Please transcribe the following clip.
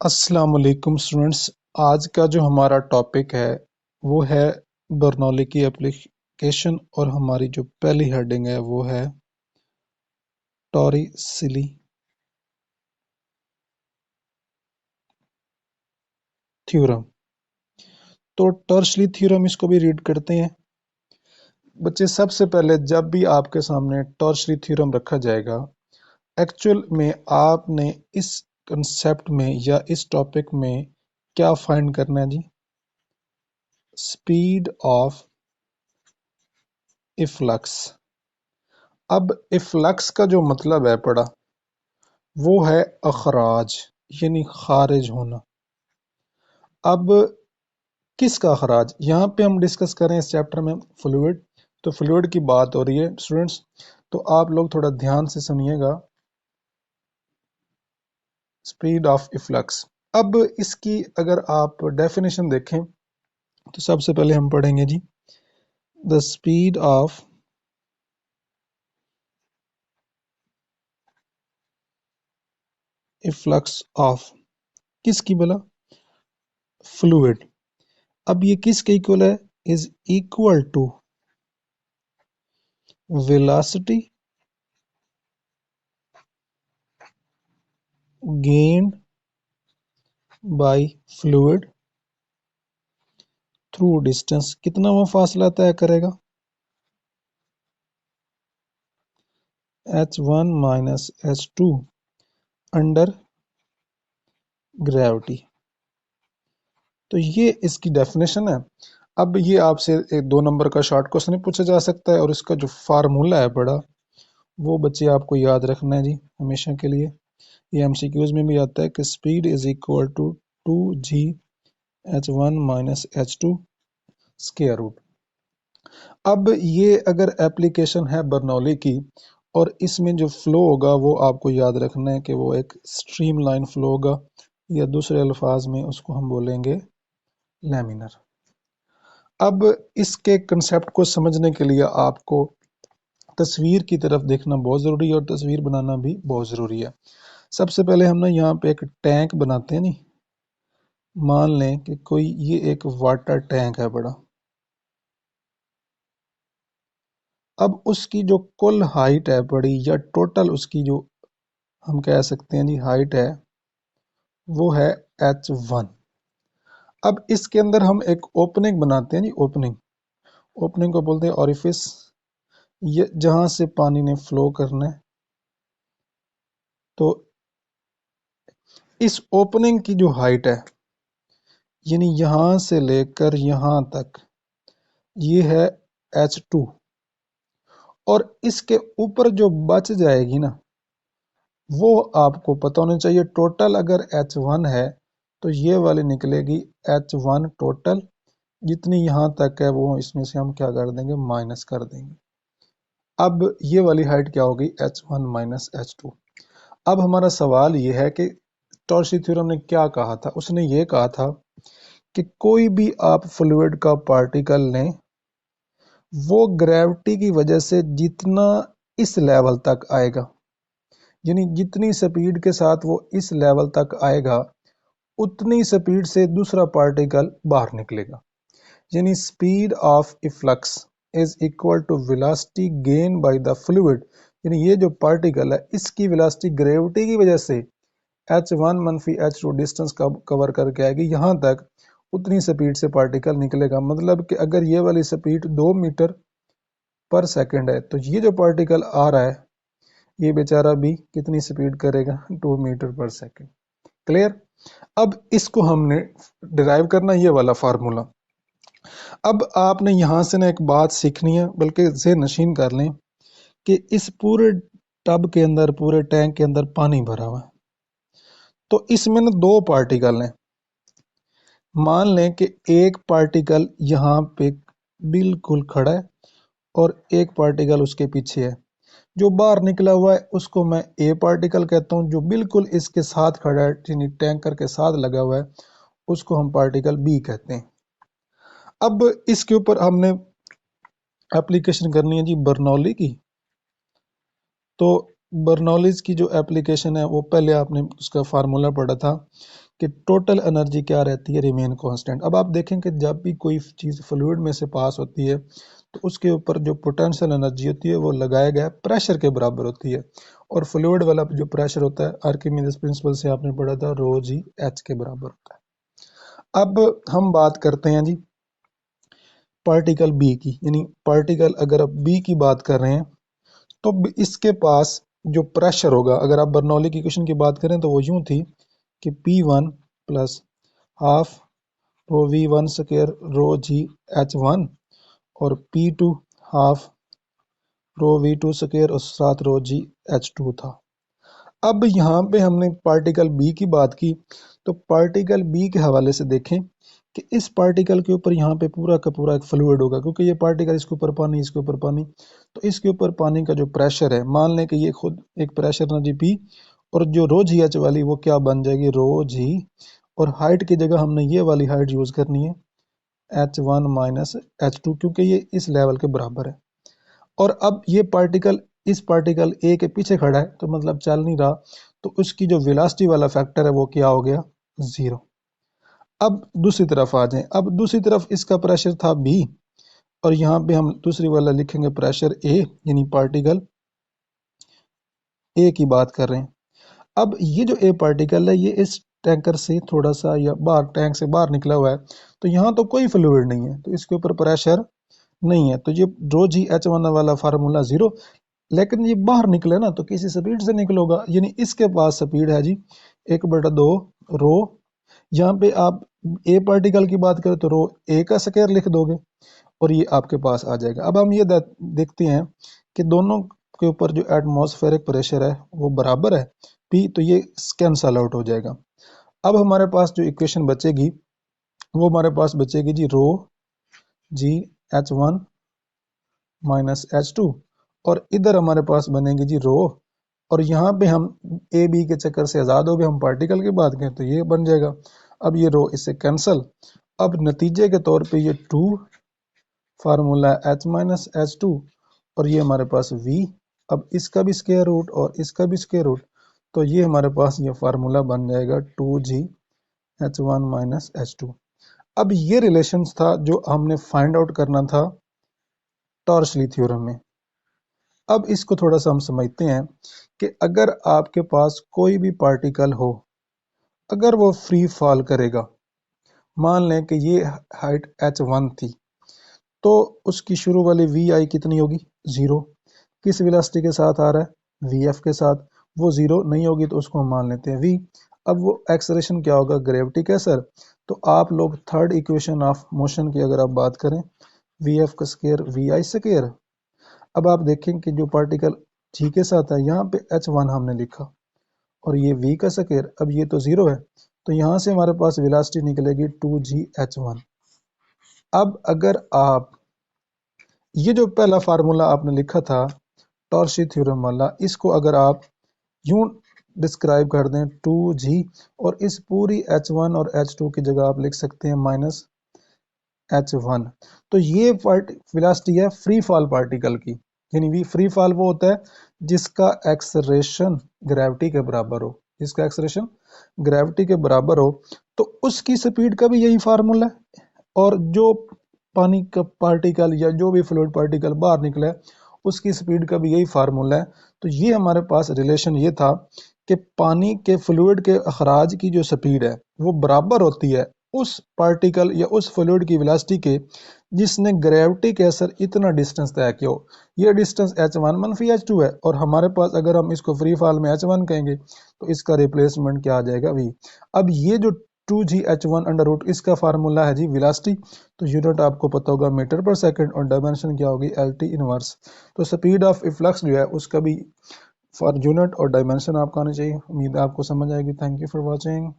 अस्सलाम वालेकुम स्टूडेंट्स। आज का जो हमारा टॉपिक है वो है बर्नौली की एप्लीकेशन और हमारी जो पहली हेडिंग है वो है टॉरिसिली थ्योरम। तो टॉर्शली थ्योरम इसको भी रीड करते हैं बच्चे। सबसे पहले जब भी आपके सामने टॉर्शली थ्योरम रखा जाएगा, एक्चुअल में आपने इस कंसेप्ट में या इस टॉपिक में क्या फाइंड करना है जी? Speed of efflux. अब इफ्लक्स का जो मतलब है पड़ा वो है अखराज, यानी खारिज होना। अब किसका अखराज? यहाँ पे हम डिस्कस करें इस चैप्टर में फ्लूइड, तो फ्लूइड की बात हो रही है स्टूडेंट्स। तो आप लोग थोड़ा ध्यान से सुनिएगा। स्पीड ऑफ इफ्लक्स, अब इसकी अगर आप डेफिनेशन देखें तो सबसे पहले हम पढ़ेंगे जी, the speed of efflux of, किसकी बोला? फ्लूइड। अब ये किसके इक्वल है? Is equal to velocity gained by fluid through distance. कितना वो फासला तय करेगा? h1 minus h2 under gravity. तो ये इसकी डेफिनेशन है। अब ये आपसे एक 2 नंबर का शॉर्ट क्वेश्चन पूछा जा सकता है और इसका जो फार्मूला है बड़ा, वो बच्चे आपको याद रखना है जी हमेशा के लिए। ये एमसीक्यूज में भी आता है कि speed is equal to 2g h1 minus h2 square root. अब ये अगर एप्लीकेशन है बर्नौली की और इसमें जो फ्लो होगा वो आपको याद रखना है कि वो एक स्ट्रीम लाइन फ्लो होगा, या दूसरे अल्फाज में उसको हम बोलेंगे लैमिनर। अब इसके कंसेप्ट को समझने के लिए आपको तस्वीर की तरफ देखना बहुत ज़रूरी है और तस्वीर बनाना भी बहुत ज़रूरी है। सबसे पहले हम ना यहाँ पे एक टैंक बनाते हैं नहीं। मान लें कि कोई ये एक वाटर टैंक है बड़ा। अब उसकी जो कुल हाइट है बड़ी, या टोटल उसकी जो हम कह सकते हैं जी हाइट है, वो है h1। अब इसके अंदर हम एक ओपनिंग बनाते हैं जी, ओपनिंग। ओपनिंग को बोलते हैं ऑरिफिस, ये जहां से पानी ने फ्लो करना है। तो इस ओपनिंग की जो हाइट है, यानी यहां से लेकर यहां तक, ये है h2। और इसके ऊपर जो बच जाएगी ना, वो आपको पता होना चाहिए। टोटल अगर h1 है तो ये वाली निकलेगी h1 टोटल, जितनी यहाँ तक है वो इसमें से हम क्या कर देंगे, माइनस कर देंगे। अब ये वाली हाइट क्या होगी, h1 माइनस h2। अब हमारा सवाल ये है कि टॉर्शी थ्योरम ने क्या कहा था? उसने ये कहा था कि कोई भी आप फ्लूइड का पार्टिकल लें, वो ग्रेविटी की वजह से जितना इस लेवल तक आएगा, यानी जितनी स्पीड के साथ वो इस लेवल तक आएगा, उतनी स्पीड से दूसरा पार्टिकल बाहर निकलेगा। यानी speed of efflux is equal to velocity gain by the fluid. यानी ये जो पार्टिकल है इसकी वेलोसिटी ग्रेविटी की वजह से h1 मनफी h2 डिस्टेंस कवर करके आएगी यहाँ तक, उतनी स्पीड से पार्टिकल निकलेगा। मतलब कि अगर ये वाली स्पीड 2 मीटर पर सेकंड है, तो ये जो पार्टिकल आ रहा है ये बेचारा भी कितनी स्पीड करेगा, 2 मीटर पर सेकंड। क्लियर? अब इसको हमने डिराइव करना, ये वाला फार्मूला। अब आपने यहां से ना एक बात सीखनी है, बल्कि ज़हन नशीन कर लें कि इस पूरे टब के अंदर, पूरे टैंक के अंदर पानी भरा हुआ है। तो इसमें ना 2 पार्टिकल हैं। मान लें कि एक पार्टिकल यहाँ पे बिल्कुल खड़ा है और एक पार्टिकल उसके पीछे है। जो बाहर निकला हुआ है उसको मैं ए पार्टिकल कहता हूँ, जो बिल्कुल इसके साथ खड़ा है यानी टैंकर के साथ लगा हुआ है उसको हम पार्टिकल बी कहते हैं। अब इसके ऊपर हमने एप्लीकेशन करनी है जी बर्नौली की। तो बर्नौलीज की जो एप्लीकेशन है वो पहले आपने उसका फार्मूला पढ़ा था कि टोटल एनर्जी क्या रहती है, रिमेन कांस्टेंट। अब आप देखें कि जब भी कोई चीज़ फ्लूइड में से पास होती है तो उसके ऊपर जो पोटेंशियल एनर्जी होती है वो लगाया गया प्रेशर के बराबर होती है, और फ्लूइड वाला जो प्रेशर होता है आर्किमिडीज प्रिंसिपल से आपने पढ़ा था, रो जी एच के बराबर होता है। अब हम बात करते हैं जी पार्टिकल बी की, यानी पार्टिकल अगर आप बी की बात कर रहे हैं तो इसके पास जो प्रेशर होगा, अगर आप बर्नौली की इक्वेशन की बात करें तो वो यूं थी कि P1 plus half rho V1 square rho g H1 और P2 half rho V2 square और साथ रो जी H2 था। अब यहाँ पे हमने पार्टिकल बी की बात की, तो पार्टिकल बी के हवाले से देखें कि इस पार्टिकल के ऊपर यहाँ पे पूरा का पूरा एक फ्लूइड होगा, क्योंकि ये पार्टिकल इसके ऊपर पानी, इसके ऊपर पानी, तो इसके ऊपर पानी का जो प्रेशर है, मान लें कि ये खुद एक प्रेशर एनर्जी पी, और जो रो जी एच वाली वो क्या बन जाएगी, रो जी, और हाइट की जगह हमने ये वाली हाइट यूज करनी है H1 माइनस H2, क्योंकि ये इस लेवल के बराबर है। और अब ये पार्टिकल इस पार्टिकल ए के पीछे खड़ा है, तो मतलब चल नहीं रहा, तो उसकी जो वेलोसिटी वाला फैक्टर है वो क्या हो गया, 0। अब दूसरी तरफ आ जाएं, अब दूसरी तरफ इसका प्रेशर था बी, और यहाँ पे हम दूसरी वाला लिखेंगे प्रेशर ए, यानी पार्टिकल ए की बात कर रहे हैं। अब ये जो ए पार्टिकल है ये इस टैंकर से थोड़ा सा या बाहर, टैंक से बाहर निकला हुआ है, तो यहाँ तो कोई फ्लूइड नहीं है, तो इसके ऊपर प्रेशर नहीं है, तो ये रो जी एच वन वाला फार्मूला 0। लेकिन ये बाहर निकले ना तो किसी स्पीड से निकलोगा, यानी इसके पास स्पीड है जी 1/2 रो, यहाँ पे आप ए पार्टिकल की बात करें तो रो ए का स्क्वायर लिख दोगे और ये आपके पास आ जाएगा। अब हम ये देखते हैं कि दोनों के ऊपर जो एटमॉस्फेरिक प्रेशर है वो बराबर है पी, तो ये कैंसल आउट हो जाएगा। अब हमारे पास जो इक्वेशन बचेगी वो हमारे पास बचेगी जी रो जी H1 माइनस H2, और इधर हमारे पास बनेगी जी रो, और यहाँ पे हम ए बी के चक्कर से आज़ाद हो गए, हम पार्टिकल की बात करें तो ये बन जाएगा। अब ये रो इससे कैंसल, अब नतीजे के तौर पे ये 2 फार्मूला H माइनस H2, और ये हमारे पास V, अब इसका भी स्क्वायर रूट और इसका भी स्क्वायर रूट, तो ये हमारे पास ये फार्मूला बन जाएगा 2G H1 माइनस H2। अब ये रिलेशंस था जो हमने फाइंड आउट करना था टॉर्शली थ्योरम में। अब इसको थोड़ा सा हम समझते हैं कि अगर आपके पास कोई भी पार्टिकल हो, अगर वो फ्री फॉल करेगा, मान लें कि ये हाइट H1 थी, तो उसकी शुरू वाली वी आई कितनी होगी, 0। किस वेलोसिटी के साथ आ रहा है, वी एफ के साथ, वो 0 नहीं होगी तो उसको हम मान लेते हैं v। अब वो एक्सलेरेशन क्या होगा, ग्रेविटी का असर, तो आप लोग थर्ड इक्वेशन ऑफ मोशन की अगर आप बात करें, वी एफ का स्क्वायर वी आई स्क्वायर। अब आप देखें कि जो पार्टिकल जी के साथ है यहाँ पे H1 हमने लिखा और ये v का स्क्वायर, अब ये तो 0 है, तो यहाँ से हमारे पास वेलोसिटी निकलेगी 2gh1। अब अगर आप ये जो पहला फार्मूला आपने लिखा था टॉर्शी थ्योरम वाला, इसको अगर आप यूं डिस्क्राइब कर दें 2g, और इस पूरी H1 और H2 की जगह आप लिख सकते हैं माइनस H1, तो ये वेलोसिटी है फ्री फॉल पार्टिकल की, यानी फ्री फॉल वो होता है जिसका एक्सलेरेशन ग्रेविटी के बराबर हो, जिसका एक्सलेरेशन ग्रेविटी के बराबर हो, तो उसकी स्पीड का भी यही फार्मूला है, और जो पानी का पार्टिकल या जो भी फ्लूइड पार्टिकल बाहर निकला है उसकी स्पीड का भी यही फार्मूला है। तो ये हमारे पास रिलेशन ये था कि पानी के फ्लूइड के अखराज की जो स्पीड है वो बराबर होती है उस पार्टिकल या उस फ्लूइड की वेलोसिटी के जिसने ग्रेविटी के असर इतना डिस्टेंस तय किया हो। ये डिस्टेंस H1 मनफी H2 है, और हमारे पास अगर हम इसको फ्री फॉल में H1 कहेंगे तो इसका रिप्लेसमेंट क्या आ जाएगा, v। अब ये जो 2gh1 अंडर रूट इसका फार्मूला है जी वेलोसिटी, तो यूनिट आपको पता होगा मीटर पर सेकंड, और डायमेंशन क्या होगी, LT इनवर्स। तो स्पीड ऑफ इफ्लक्स जो है उसका भी फॉर यूनिट और डायमेंशन आपको आनी चाहिए। उम्मीद है आपको समझ आएगी। Thank you for watching.